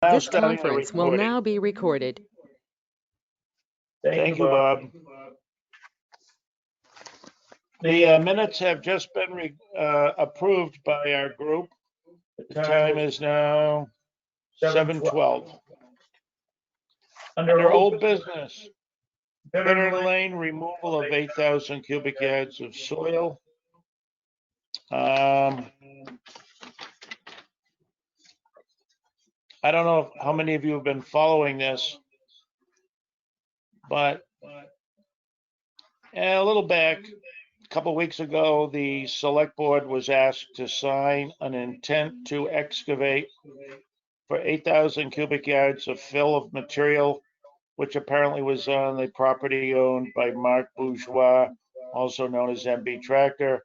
Now This starting the conference will recording. now be recorded. Thank you, Bob. The minutes have just been approved by our group. The time is now 7:12. Under old business, Bitter Lane removal of 8,000 cubic yards of soil. I don't know how many of you have been following this, but a little back, a couple weeks ago, the select board was asked to sign an intent to excavate for 8,000 cubic yards of fill of material, which apparently was on the property owned by Mark Bourgeois, also known as MB Tractor.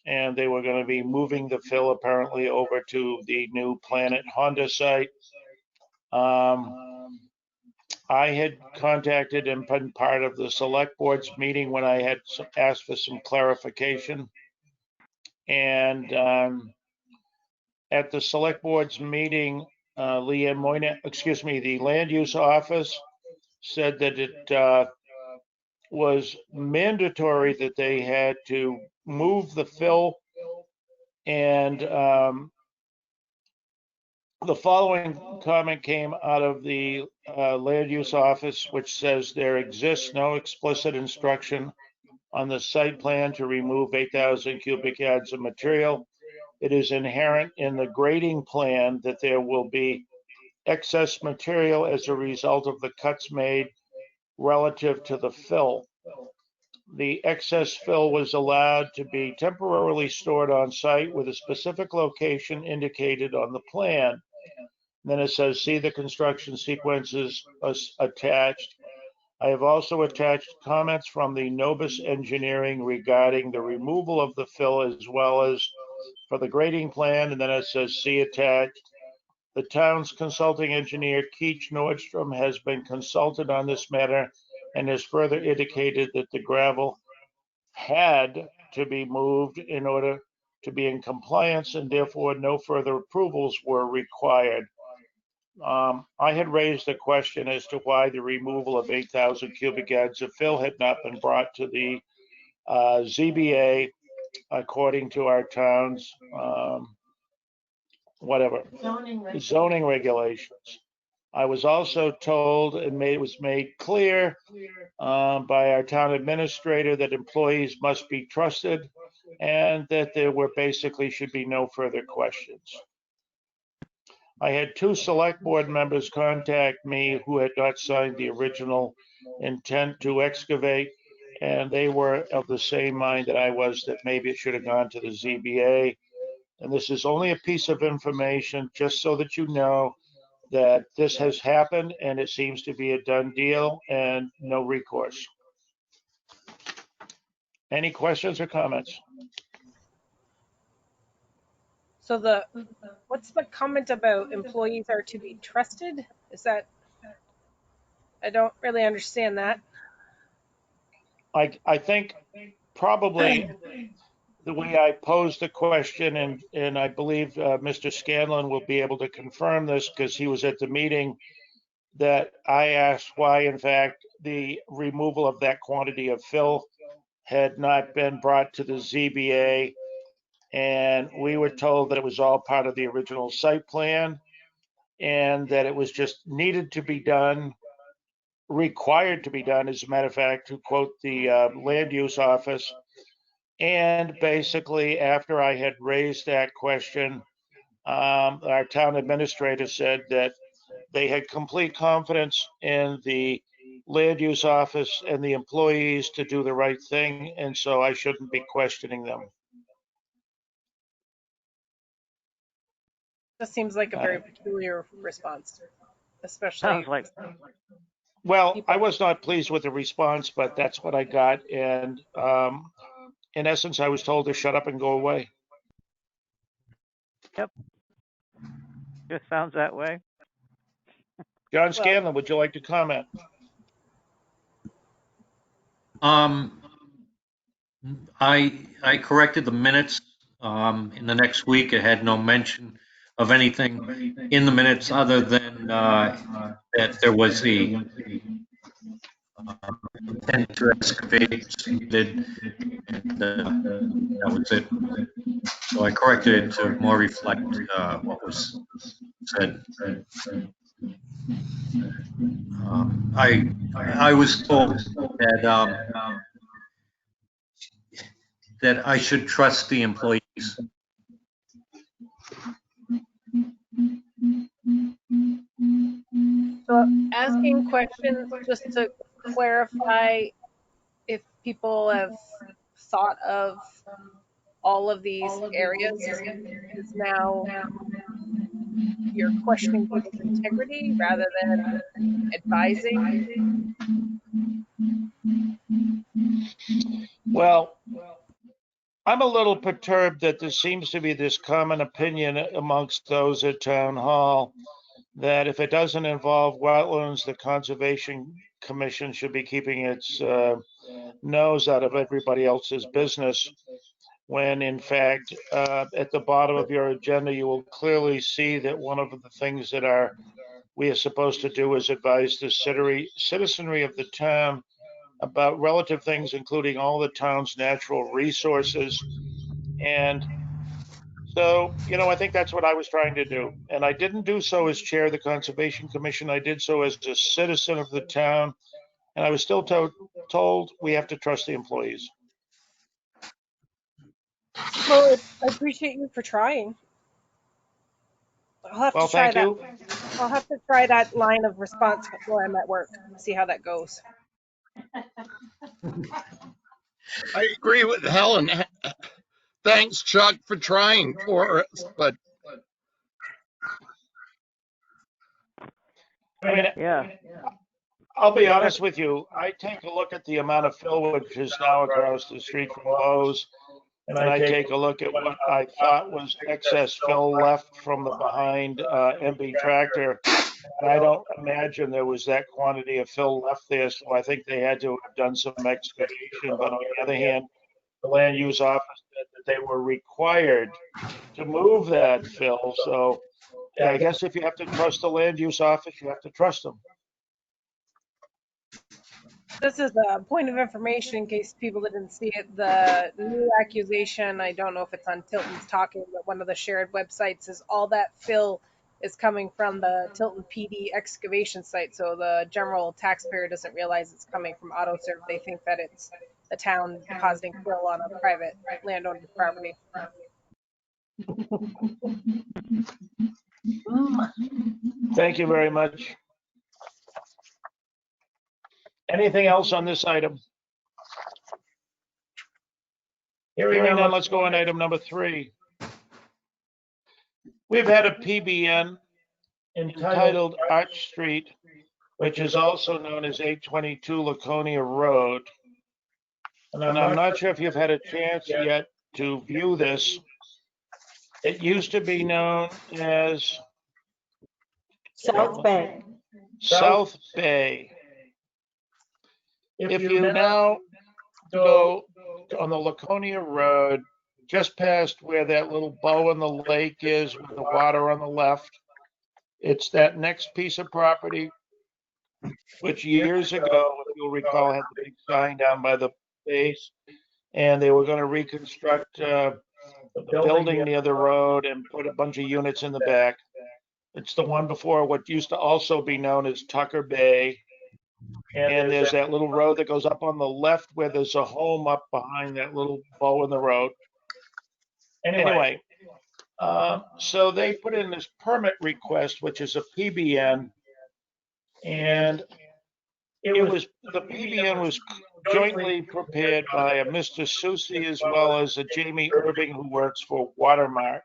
And they were going to be moving the fill apparently over to the new Planet Honda site. I had contacted and been part of the select board's meeting when I had asked for some clarification. And at the select board's meeting, Leanne Moynihan, excuse me, the land use office said that it was mandatory that they had to move the fill, and the following comment came out of the land use office, which says there exists no explicit instruction on the site plan to remove 8,000 cubic yards of material. It is inherent in the grading plan that there will be excess material as a result of the cuts made relative to the fill. The excess fill was allowed to be temporarily stored on site with a specific location indicated on the plan. And then it says, see the construction sequences attached. I have also attached comments from the Novus Engineering regarding the removal of the fill as well as for the grading plan. And then it says, see attached. The town's consulting engineer, Keach Nordstrom, has been consulted on this matter and has further indicated that the gravel had to be moved in order to be in compliance, and therefore no further approvals were required. I had raised the question as to why the removal of 8,000 cubic yards of fill had not been brought to the ZBA according to our town's zoning regulations. I was also told and it was made clear by our town administrator that employees must be trusted and that there were basically should be no further questions. I had two select board members contact me who had not signed the original intent to excavate, and they were of the same mind that I was, that maybe it should have gone to the ZBA. And this is only a piece of information, just so that you know that this has happened and it seems to be a done deal and no recourse. Any questions or comments? So what's the comment about employees are to be trusted? Is that, I don't really understand that. I think probably the way I posed the question, and I believe Mr. Scanlon will be able to confirm this because he was at the meeting, that I asked why, in fact, the removal of that quantity of fill had not been brought to the ZBA. And we were told that it was all part of the original site plan and that it was just needed to be done, required to be done, as a matter of fact, to quote the land use office. And basically, after I had raised that question, our town administrator said that they had complete confidence in the land use office and the employees to do the right thing, and so I shouldn't be questioning them. That seems like a very peculiar response, especially. Sounds like. Well, I was not pleased with the response, but that's what I got. And in essence, I was told to shut up and go away. Yep. Just sounds that way. John Scanlon, would you like to comment? I corrected the minutes in the next week. It had no mention of anything in the minutes other than that there was the intent to excavate submitted, and that was it. So I corrected it to more reflect what was said. I was told that that I should trust the employees. So asking questions just to clarify if people have thought of all of these areas is now you're questioning people's integrity rather than advising. Well, I'm a little perturbed that there seems to be this common opinion amongst those at town hall that if it doesn't involve wetlands, the Conservation Commission should be keeping its nose out of everybody else's business. When in fact, at the bottom of your agenda, you will clearly see that one of the things that we are supposed to do is advise the citizenry of the town about relative things, including all the town's natural resources. And so, I think that's what I was trying to do. And I didn't do so as chair of the Conservation Commission. I did so as a citizen of the town. And I was still told we have to trust the employees. Well, I appreciate you for trying. I'll have Well, to try thank that. you. I'll have to try that line of response while I'm at work. See how that goes. I agree with Helen. Thanks, Chuck, for trying for us, but I mean, Yeah. I'll be honest with you. I take a look at the amount of fill which is now across the street from Lowe's, and I take a look at what I thought was excess fill left from the behind MB tractor. And I don't imagine there was that quantity of fill left there, so I think they had to have done some excavation. But on the other hand, the land use office said that they were required to move that fill. So I guess if you have to trust the land use office, you have to trust them. This is a point of information in case people didn't see it. The new accusation, I don't know if it's on Tilton's Talking, but one of the shared websites is all that fill is coming from the Tilton PD excavation site. So the general taxpayer doesn't realize it's coming from AutoServe. They think that it's the town depositing fill on a private landowner's property. Thank you very much. Anything else on this item? Hearing none, let's go on item number 3. We've had a PBN entitled Arch Street, which is also known as 822 Laconia Road. And I'm not sure if you've had a chance yet to view this. It used to be known as South Bank. South Bay. If you now go on the Laconia Road, just past where that little bow in the lake is with the water on the left, it's that next piece of property, which years ago, if you'll recall, had the big sign down by the base, and they were going to reconstruct the building near the road and put a bunch of units in the back. It's the one before what used to also be known as Tucker Bay. And there's that little road that goes up on the left where there's a home up behind that little bow in the road. Anyway, so they put in this permit request, which is a PBN, and the PBN was jointly prepared by a Mr. Susi as well as a Jamie Irving who works for Watermark.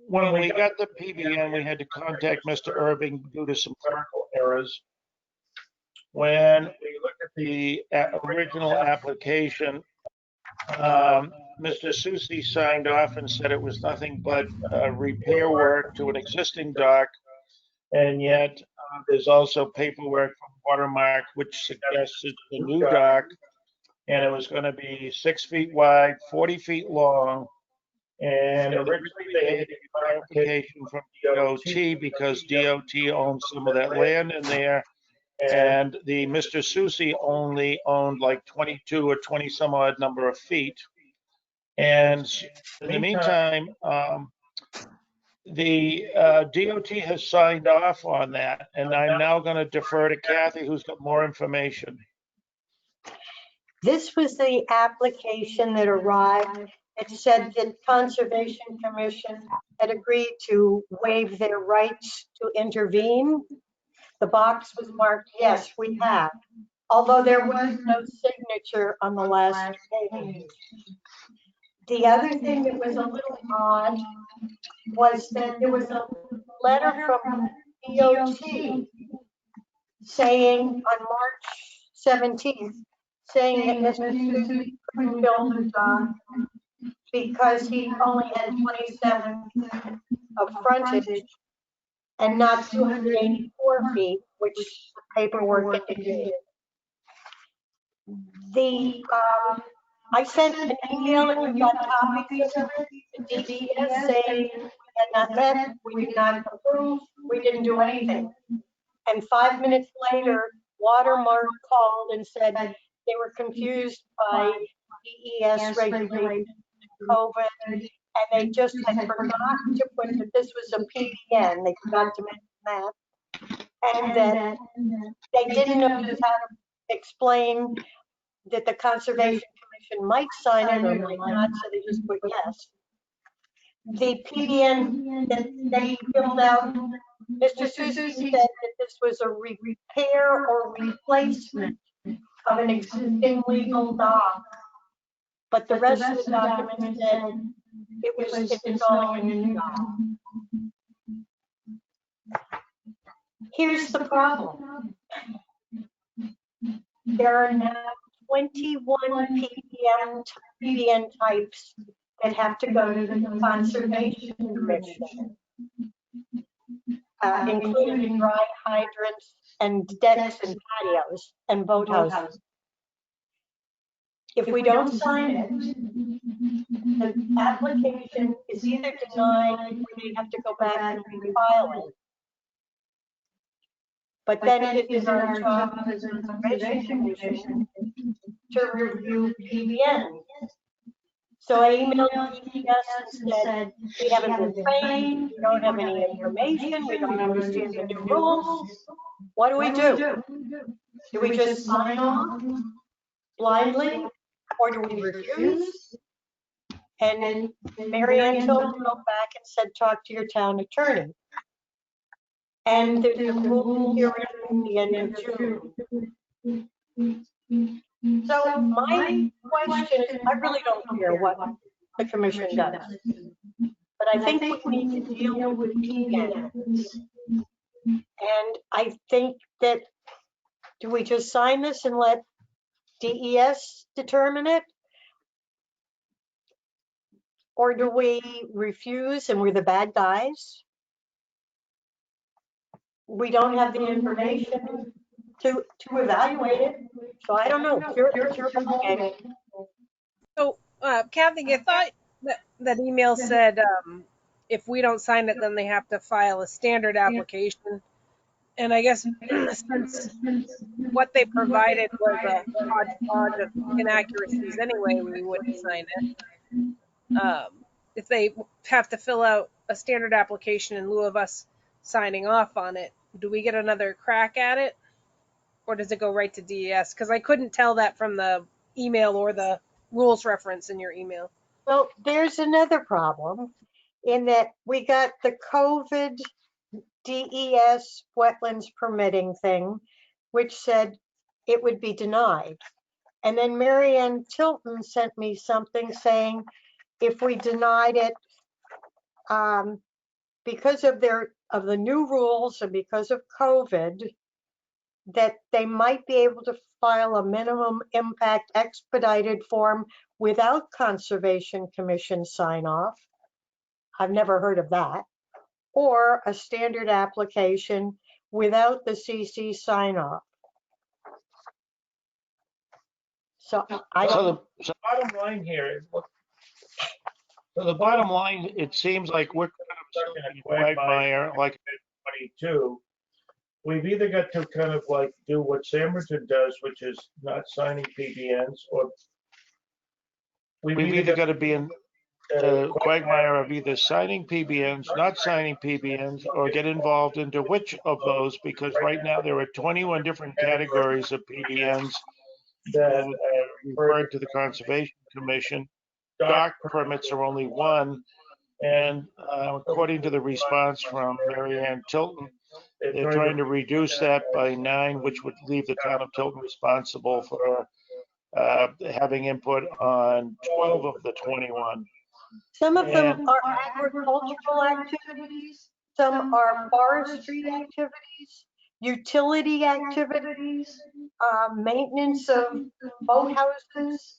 When we got the PBN, we had to contact Mr. Irving due to some clerical errors. When we looked at the original application, Mr. Susi signed off and said it was nothing but repair work to an existing dock. And yet there's also paperwork from Watermark which suggests it's a new dock, and it was going to be 6 feet wide, 40 feet long, And originally they had to get clarification from DOT because DOT owns some of that land in there. And the Mr. Susi only owned like 22 or 20 some odd number of feet. And in the meantime, the DOT has signed off on that, and I'm now going to defer to Kathy, who's got more information. This was the application that arrived. It said that Conservation Commission had agreed to waive their rights to intervene. The box was marked, yes, we have, although there was no signature on the last page. The other thing that was a little odd was that there was a letter from DOT saying on March 17th, saying that Mr. Susi couldn't build the dock because he only had 27 of frontage and not 284 feet, which the paperwork indicated. I sent an email and we got copies of it to DES saying we had not met, we did not approve, we didn't do anything. And 5 minutes later, Watermark called and said they were confused by DES regulations, COVID, and they just had forgotten to put that this was a PDN. They forgot to mention that. And that they didn't know just how to explain that the Conservation Commission might sign it or might not, so they just put yes. The PDN that they filled out, Mr. Susi said that this was a repair or replacement of an existing legal dock, but the rest of the document said it was installing a new dock. Here's the problem. There are now 21 PDN types that have to go to the Conservation Commission, including dry hydrants and decks and patios and boathouses. If we don't sign it, the application is either denied or we have to go back and refile it. But then it is our job as a Conservation Commission to review PDN. So I emailed DES and said, we haven't been trained, we don't have any information, we don't understand the new rules. What do we do? Do we just sign off blindly, or do we refuse? And Mary Ann Tilton wrote back and said, talk to your town attorney. And there's a rule hearing at the end of June. So my question is, I really don't care what the commission does, but I think we need to deal with PDNs. And I think that, do we just sign this and let DES determine it? Or do we refuse and we're the bad guys? We don't have the information to evaluate it. So I don't know. So, Kathy, I thought that email said if we don't sign it, then they have to file a standard application. And I guess since what they provided was a hodgepodge of inaccuracies anyway, we wouldn't sign it. If they have to fill out a standard application in lieu of us signing off on it, do we get another crack at it? Or does it go right to DES? Because I couldn't tell that from the email or the rules reference in your email. Well, there's another problem in that we got the COVID DES wetlands permitting thing, which said it would be denied. And then Mary Ann Tilton sent me something saying if we denied it because of the new rules and because of COVID, that they might be able to file a minimum impact expedited form without Conservation Commission sign off. I've never heard of that. Or a standard application without the CC sign off. So I don't. So the bottom line here is, look, So the bottom line, it seems like we're kind of stuck in a quagmire, like 22. We've either got to kind of like do what Samberton does, which is not signing PBNs, or we've either got to be in the quagmire of either signing PBNs, not signing PBNs, or get involved into which of those, because right now there are 21 different categories of PBNs that are referred to the Conservation Commission. Dock permits are only one, and according to the response from Mary Ann Tilton, they're trying to reduce that by 9, which would leave the town of Tilton responsible for having input on 12 of the 21. Some of them are agricultural activities, some are forestry activities, utility activities, maintenance of boathouses,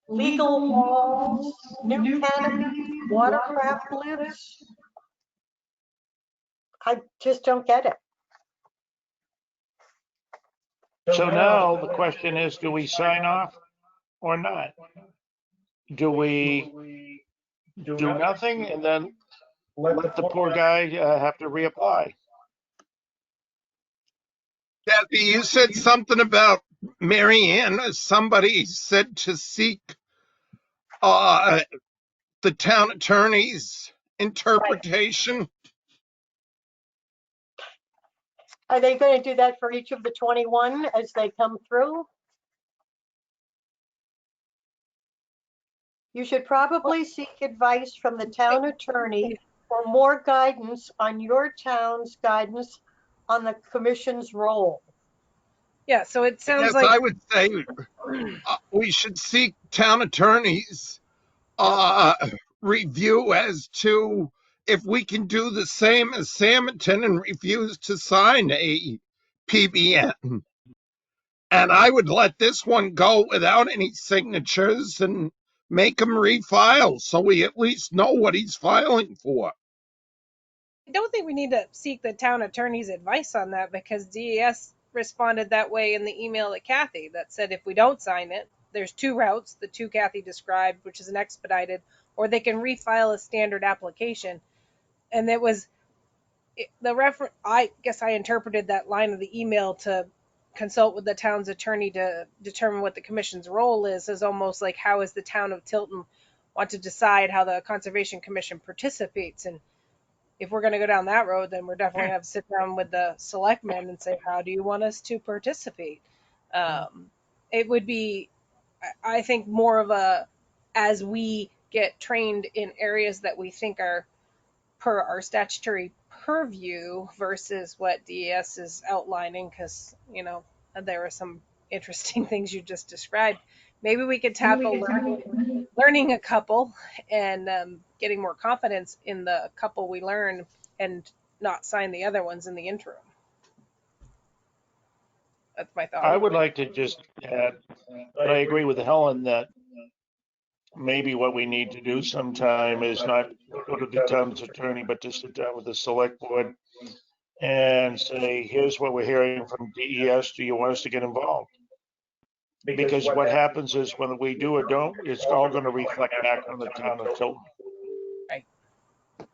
legal walls, new canopies, watercraft lifts. I just don't get it. So now the question is, do we sign off or not? Do we do nothing and then let the poor guy have to reapply? Kathy, you said something about Mary Ann. Somebody said to seek the town attorney's interpretation. Are they going to do that for each of the 21 as they come through? You should probably seek advice from the town attorney for more guidance on your town's guidance on the commission's role. Yeah, so it sounds Yes, like I would say we should seek town attorneys review as to if we can do the same as Samerton and refuse to sign a PBN. And I would let this one go without any signatures and make him refile so we at least know what he's filing for. I don't think we need to seek the town attorney's advice on that, because DES responded that way in the email to Kathy that said if we don't sign it, there's 2 routes, the 2 Kathy described, which is an expedited, or they can refile a standard application. And it was the reference. I guess I interpreted that line of the email to consult with the town's attorney to determine what the commission's role is, as almost like how is the town of Tilton want to decide how the Conservation Commission participates. And if we're going to go down that road, then we're definitely going to have to sit down with the selectmen and say, how do you want us to participate? It would be, I think, more of a, as we get trained in areas that we think are per our statutory purview versus what DES is outlining, because, there are some interesting things you just described. Maybe we could tackle learning a couple and getting more confidence in the couple we learn and not sign the other ones in the interim. That's my thought. I would like to just add, but I agree with Helen that maybe what we need to do sometime is not go to the town's attorney, but to sit down with the select board and say, here's what we're hearing from DES. Do you want us to get involved? Because what happens is when we do or don't, it's all going to reflect back on the town of Tilton. Right. I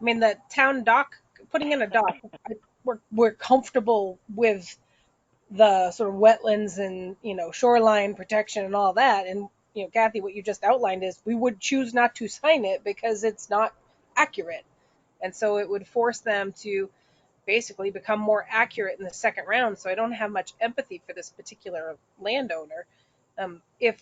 mean, the town dock, putting in a dock, we're comfortable with the sort of wetlands and, shoreline protection and all that. And, Kathy, what you just outlined is we would choose not to sign it because it's not accurate. And so it would force them to basically become more accurate in the second round. So I don't have much empathy for this particular landowner. If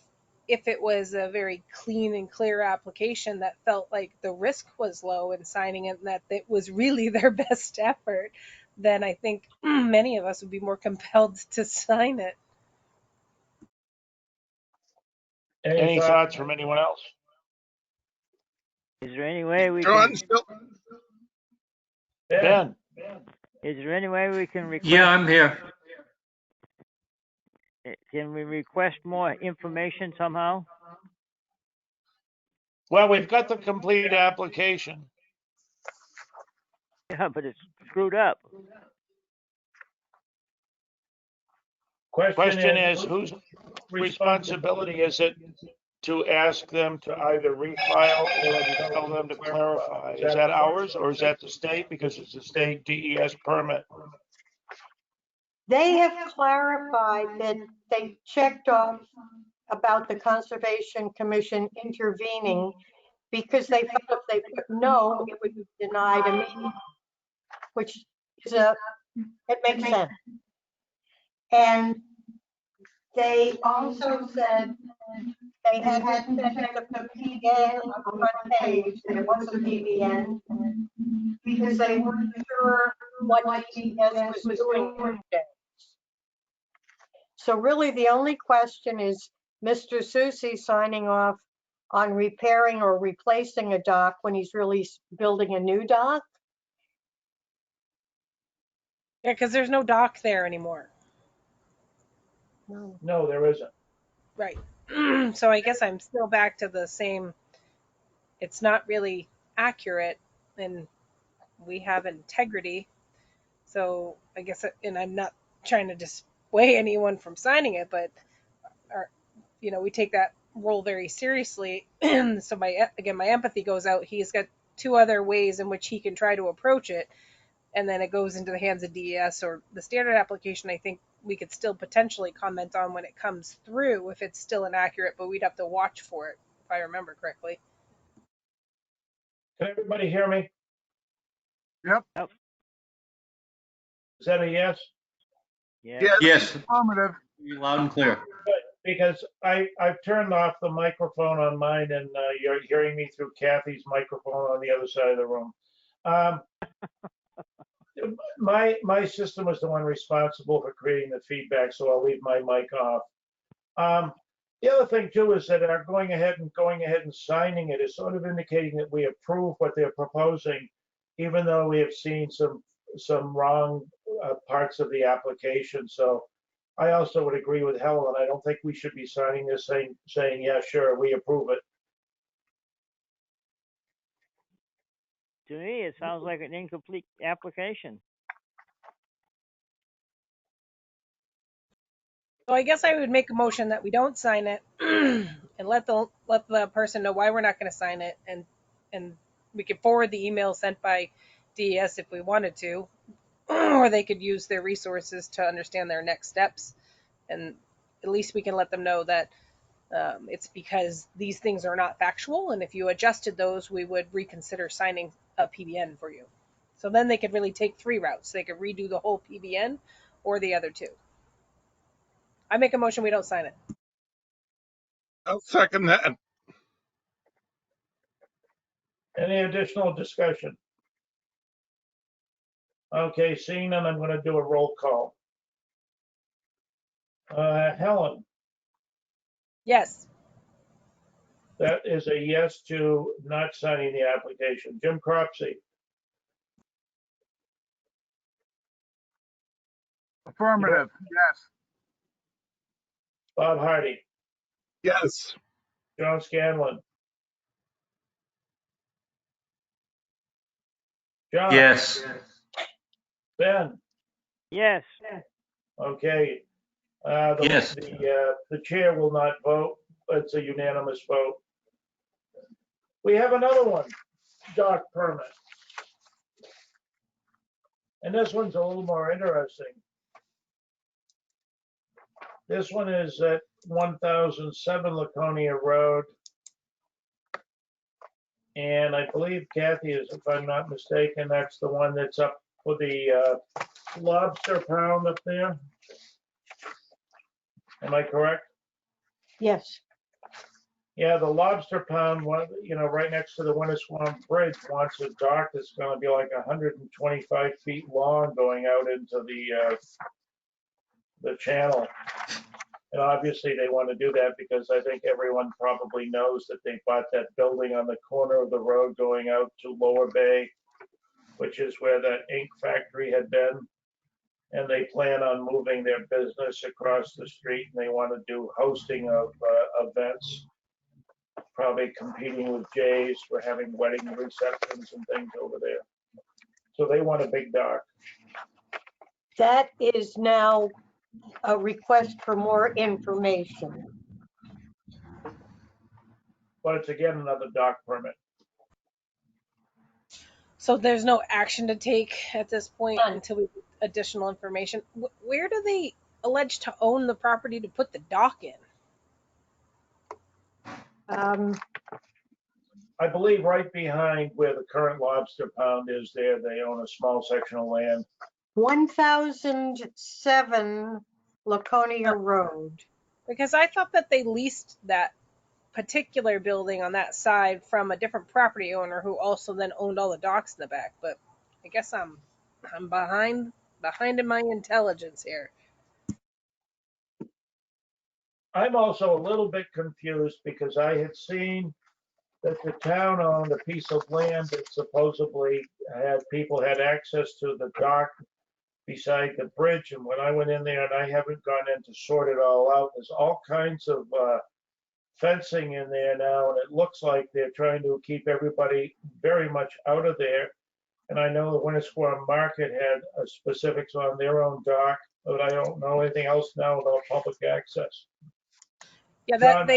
it was a very clean and clear application that felt like the risk was low in signing it and that it was really their best effort, then I think many of us would be more compelled to sign it. Any thoughts from anyone else? Is there any way we John, can, still, Ben? is there any way we can request, Yeah, I'm here. can we request more information somehow? Well, we've got the complete application. Yeah, but it's screwed up. Question is, whose responsibility is it to ask them to either refile or to tell them to clarify. Is that ours or is that the state? Because it's a state DES permit. They have clarified that they checked off about the Conservation Commission intervening because they felt if they put no, it would be denied immediately, which is it makes sense. And they also said they had to check the PBN on the front page, that it was a PBN, because they weren't sure what DES was doing. So really, the only question is Mr. Susi signing off on repairing or replacing a dock when he's really building a new dock. Yeah, because there's no dock there anymore. No, there isn't. Right. So I guess I'm still back to the same. It's not really accurate, and we have integrity. So I guess, and I'm not trying to dissuade anyone from signing it, but we take that role very seriously. So my empathy goes out. He's got two other ways in which he can try to approach it, and then it goes into the hands of DES or the standard application. I think we could still potentially comment on when it comes through if it's still inaccurate, but we'd have to watch for it if I remember correctly. Can everybody hear me? Yep. Is that a yes? Yes. Yes, Affirmative. loud and clear. Because I've turned off the microphone on mine and you're hearing me through Kathy's microphone on the other side of the room. My system was the one responsible for creating the feedback, so I'll leave my mic off. The other thing too is that our going ahead and signing it is sort of indicating that we approve what they're proposing, even though we have seen some wrong parts of the application. So I also would agree with Helen. I don't think we should be signing this saying, yeah, sure, we approve it. To me, it sounds like an incomplete application. So I guess I would make a motion that we don't sign it and let the person know why we're not going to sign it, and we could forward the email sent by DES if we wanted to, or they could use their resources to understand their next steps, and at least we can let them know that it's because these things are not factual, and if you adjusted those, we would reconsider signing a PBN for you. So then they could really take three routes. They could redo the whole PBN or the other two. I make a motion we don't sign it. I'll second that. Any additional discussion? Okay, seeing none, I'm going to do a roll call. Helen, Yes. that is a yes to not signing the application. Jim Cropsey, Affirmative. Yes. Bob Hardy, Yes. John Scanlon, John, Yes, Ben. Yes. Okay. Yes. The chair will not vote. It's a unanimous vote. We have another one, dock permit. And this one's a little more interesting. This one is at 1007 Laconia Road. And I believe Kathy is, if I'm not mistaken, that's the one that's up for the lobster pound up there. Am I correct? Yes. Yeah, the lobster pound, right next to the Winnisquam Bridge, wants a dock that's going to be like 125 feet long going out into the channel. And obviously they want to do that because I think everyone probably knows that they bought that building on the corner of the road going out to Lower Bay, which is where that ink factory had been. And they plan on moving their business across the street, and they want to do hosting of events, probably competing with Jay's for having wedding receptions and things over there. So they want a big dock. That is now a request for more information. but it's again another dock permit. So there's no action to take at this point None. until we get additional information. Where do they allege to own the property to put the dock in? I believe right behind where the current lobster pound is there, they own a small section of land. 1007 Laconia Road. Because I thought that they leased that particular building on that side from a different property owner who also then owned all the docks in the back. But I guess I'm behind in my intelligence here. I'm also a little bit confused because I had seen that the town owned a piece of land that supposedly people had access to the dock beside the bridge. And when I went in there, and I haven't gone in to sort it all out, there's all kinds of fencing in there now, and it looks like they're trying to keep everybody very much out of there. And I know the Winnisquam Market had specifics on their own dock, but I don't know anything else now about public access. Yeah, John,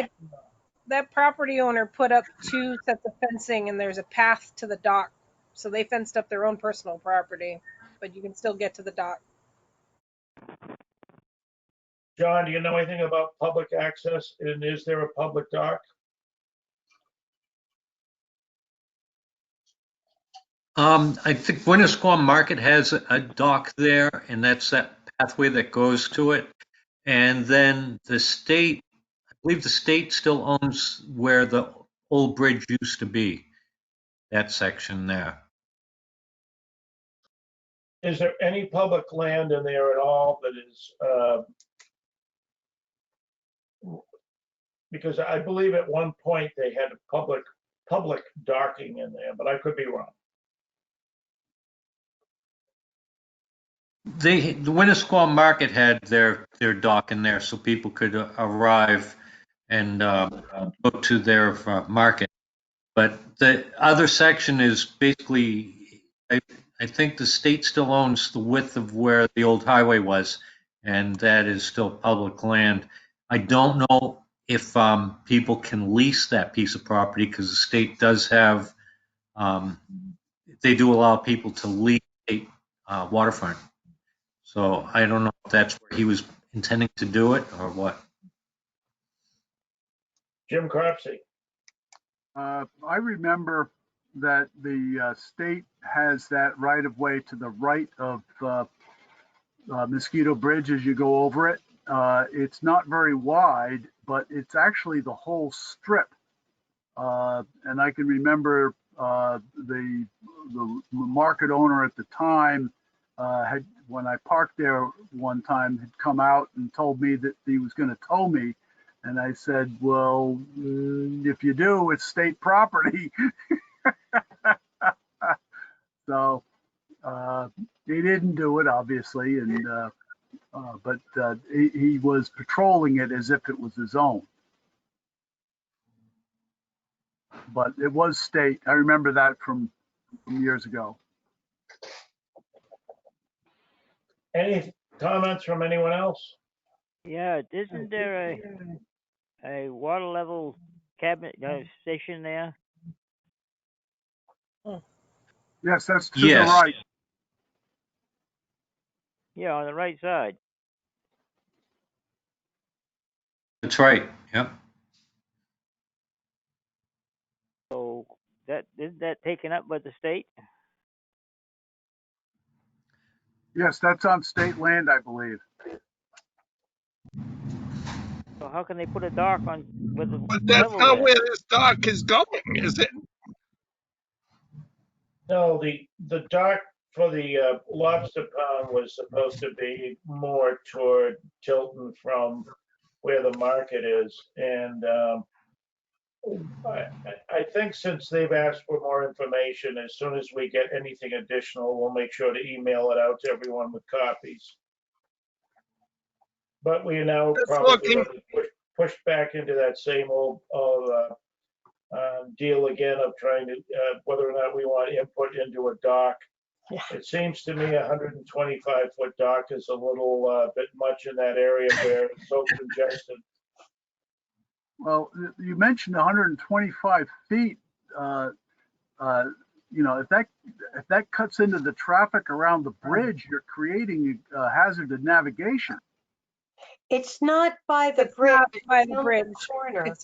that property owner put up 2 sets of fencing, and there's a path to the dock. So they fenced up their own personal property, but you can still get to the dock. John, do you know anything about public access? And is there a public dock? I think Winnisquam Market has a dock there, and that's that pathway that goes to it. And then the state, I believe the state still owns where the old bridge used to be, that section there. Is there any public land in there at all that is, because I believe at one point they had a public docking in there, but I could be wrong. The Winnisquam Market had their dock in there, so people could arrive and go to their market. But the other section is basically, I think the state still owns the width of where the old highway was, and that is still public land. I don't know if people can lease that piece of property, because the state does have, they do allow people to lease state waterfront. So I don't know if that's where he was intending to do it or what. Jim Cropsey. I remember that the state has that right of way to the right of Mosquito Bridge as you go over it. It's not very wide, but it's actually the whole strip. And I can remember the market owner at the time had, when I parked there one time, had come out and told me that he was going to tow me. And I said, well, if you do, it's state property. So he didn't do it, obviously, and but he was patrolling it as if it was his own. But it was state. I remember that from years ago. Any comments from anyone else? Yeah, isn't there a water level cabinet station there? Yes, that's to Yes. the right. Yeah, on the right side. That's right. Yep. So that isn't that taken up by the state? Yes, that's on state land, I believe. So how can they put a dock on with the But that's level not there? where this dock is going, is it? No, the dock for the lobster pound was supposed to be more toward Tilton from where the market is. And I think since they've asked for more information, as soon as we get anything additional, we'll make sure to email it out to everyone with copies. But we are now Just probably looking- gonna be pushed back into that same old deal again of trying to, whether or not we want input into a dock. Yeah. It seems to me 125-foot dock is a little bit much in that area where it's so congested. Well, you mentioned 125 feet. If that cuts into the traffic around the bridge, you're creating a hazard to navigation. It's not by the It's bridge. not by It's the on bridge. corner.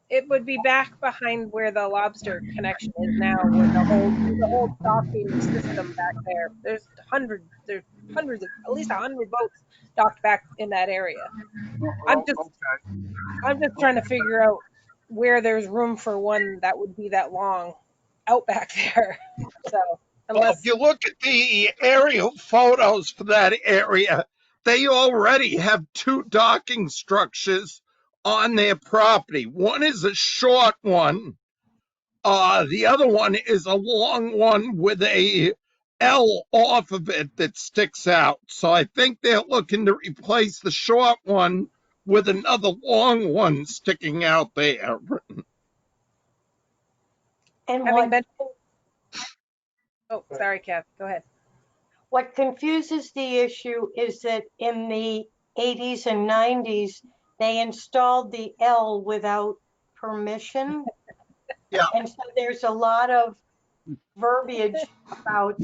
It would be back behind where the lobster connection is now, where there's a whole docking system back there. There's hundreds of, at least 100 boats docked back in that area. I'm Oh, just, okay. I'm just trying to figure out where there's room for one that would be that long out back there. So, Well, if unless, you look at the aerial photos for that area, they already have two docking structures on their property. One is a short one. The other one is a long one with a L off of it that sticks out. So I think they're looking to replace the short one with another long one sticking out there. And having been, oh, sorry, Kev, go ahead. what confuses the issue is that in the 80s and 90s, they installed the L without permission. Yeah. And so there's a lot of verbiage about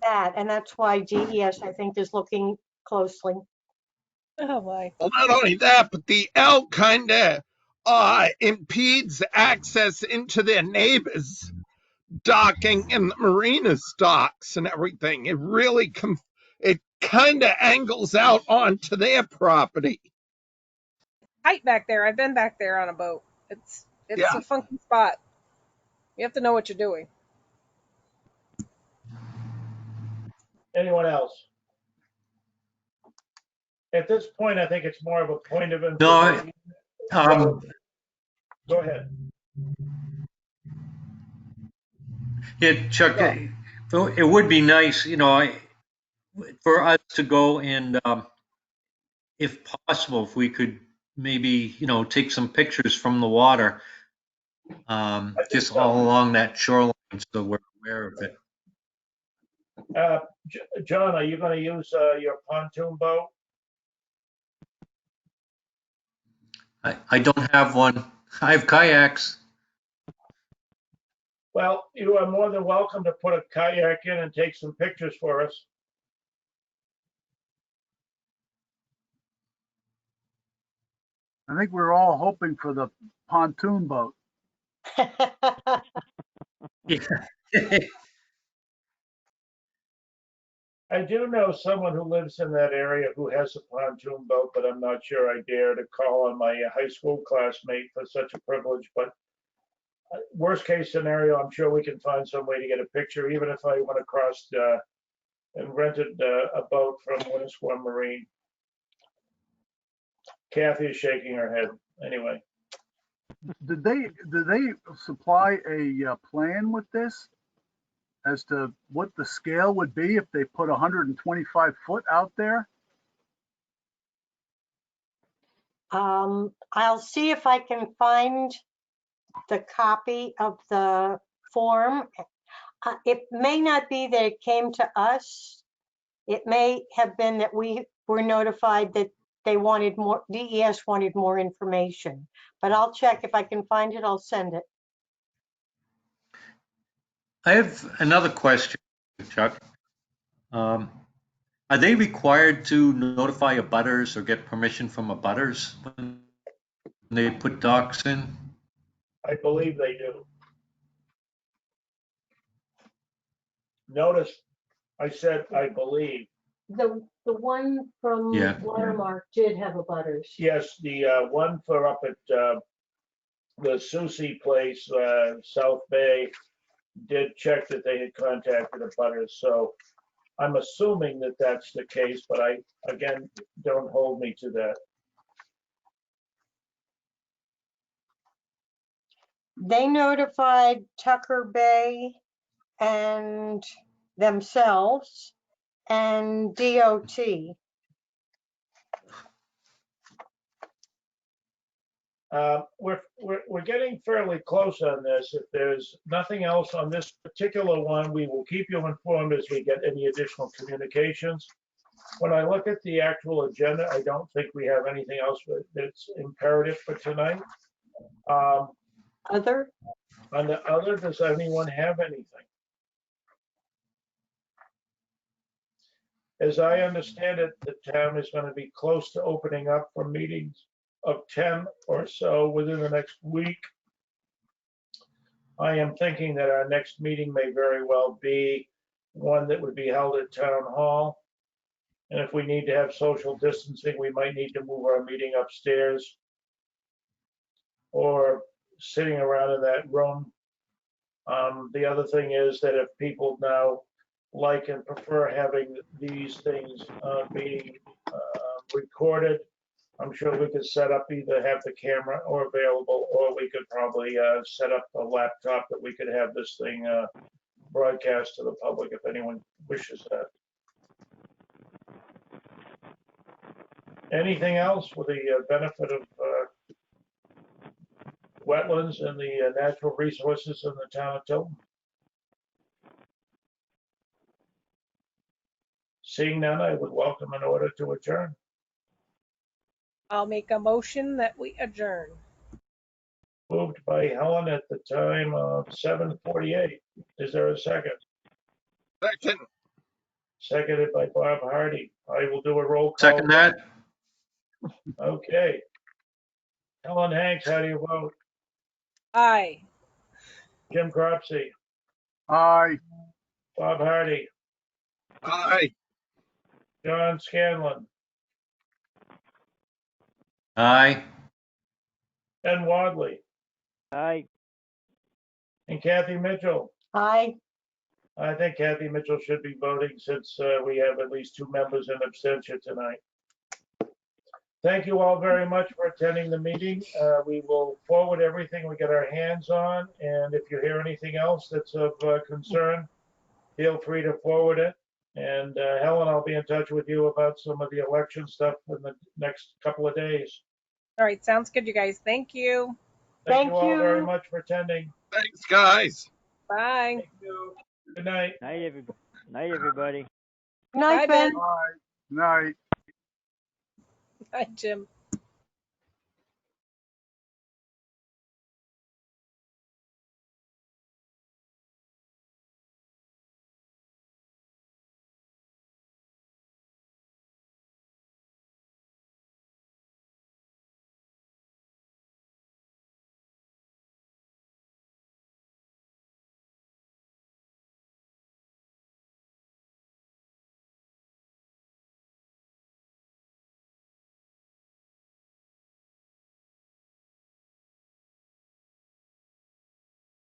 that. And that's why DES, I think, is looking closely. Oh my. Well, not only that, but the L kind of impedes access into their neighbors' docking and the marina's docks and everything. It really it kind of angles out onto their property. Tight back there. I've been back there on a boat. It's Yeah. a funky spot. You have to know what you're doing. Anyone else? At this point, I think it's more of a point of No, information. Go ahead. yeah, Chuck, Go. it would be nice, for us to go and, if possible, if we could maybe, take some pictures from the water, I think just so. all along that shoreline, so we're aware of it. John, are you going to use your pontoon boat? I don't have one. I have kayaks. Well, you are more than welcome to put a kayak in and take some pictures for us. I think we're all hoping for the pontoon boat. Yeah. I do know someone who lives in that area who has a pontoon boat, but I'm not sure I dare to call on my high school classmate for such a privilege. But worst case scenario, I'm sure we can find some way to get a picture, even if I went across and rented a boat from Winnisquam Marine. Kathy is shaking her head. Anyway, Did they supply a plan with this as to what the scale would be if they put 125 foot out there? I'll see if I can find the copy of the form. It may not be that it came to us. It may have been that we were notified that they wanted more, DES wanted more information. But I'll check. If I can find it, I'll send it. I have another question, Chuck. Are they required to notify abutters or get permission from abutters when they put docks in? I believe they do. Notice I said I believe. The one from Yeah. Watermark did have a butters. Yes, the one for up at the Susie place, South Bay, did check that they had contacted the butters. So I'm assuming that that's the case, but again, don't hold me to that. They notified Tucker Bay and themselves and DOT. We're getting fairly close on this. If there's nothing else on this particular one, we will keep you informed as we get any additional communications. When I look at the actual agenda, I don't think we have anything else that's imperative for tonight. Other? On the other, does anyone have anything? As I understand it, the town is going to be close to opening up for meetings of 10 or so within the next week. I am thinking that our next meeting may very well be one that would be held at Town Hall. And if we need to have social distancing, we might need to move our meeting upstairs or sitting around in that room. The other thing is that if people now like and prefer having these things being recorded, I'm sure we could set up, either have the camera or available, or we could probably set up a laptop that we could have this thing broadcast to the public if anyone wishes that. Anything else for the benefit of wetlands and the natural resources in the town of Tilton? Seeing none, I would welcome an order to adjourn. I'll make a motion that we adjourn. Moved by Helen at the time of 7:48. Is there a second? Second, Seconded by Bob Hardy. I will do a roll call. Second that? Okay. Helen Hanks, how do you vote? Aye. Jim Cropsey, Aye. Bob Hardy, aye. John Scanlon, Aye. Ben Wadley, Aye. and Kathy Mitchell. Aye. I think Kathy Mitchell should be voting since we have at least 2 members in abstention tonight. Thank you all very much for attending the meeting. We will forward everything we get our hands on, and if you hear anything else that's of concern, feel free to forward it. And Helen, I'll be in touch with you about some of the election stuff in the next couple of days. All right, sounds good, you guys. Thank you. Thank you Thank all very you. much for attending. Thanks, guys. Bye. Thank you. Good night. Night, everybody. Night, Bye, Ben. Ben. Aye. Night. Bye, Jim.